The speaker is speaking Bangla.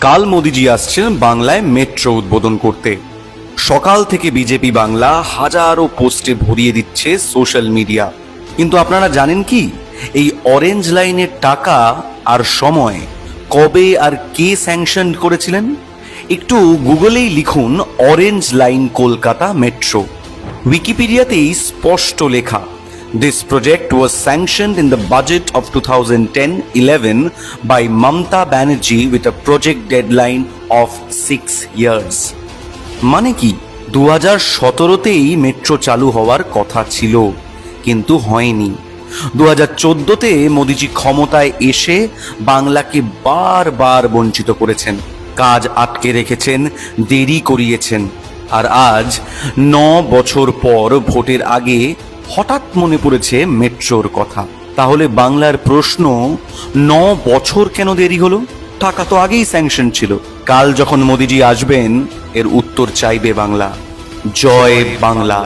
কাল মোদিজি আসছেন বাংলায় মেট্রো উদ্বোধন করতে। সকাল থেকে বিজেপি বাংলা হাজারো পোস্টে ভরিয়ে দিচ্ছে সোশ্যাল মিডিয়া। কিন্তু আপনারা জানেন কি, এই অরেঞ্জ লাইনের টাকা আর সময় কবে আর কে স্যাংশন করেছিলেন? একটু গুগলেই লিখুন অরেঞ্জ লাইন কলকাতা মেট্রো। উইকিপিডিয়াতেই স্পষ্ট লেখা, This project was sanctioned in the budget of 2010-11 by Mamata Banerjee with a project deadline of 6 years. মানে কি, 2017তেই মেট্রো চালু হওয়ার কথা ছিল, কিন্তু হয়নি। 2014তে মোদিজি ক্ষমতায় এসে বাংলাকে বারবার বঞ্চিত করেছেন, কাজ আটকে রেখেছেন, দেরি করিয়েছেন। আর আজ 9 বছর পর ভোটের আগে হঠাৎ মনে পড়েছে মেট্রোর কথা। তাহলে বাংলার প্রশ্ন, 9 বছর কেন দেরি হলো? টাকা তো আগেই স্যাংশন ছিল। কাল যখন মোদিজি আসবেন, এর উত্তর চাইবে বাংলা। জয় বাংলা।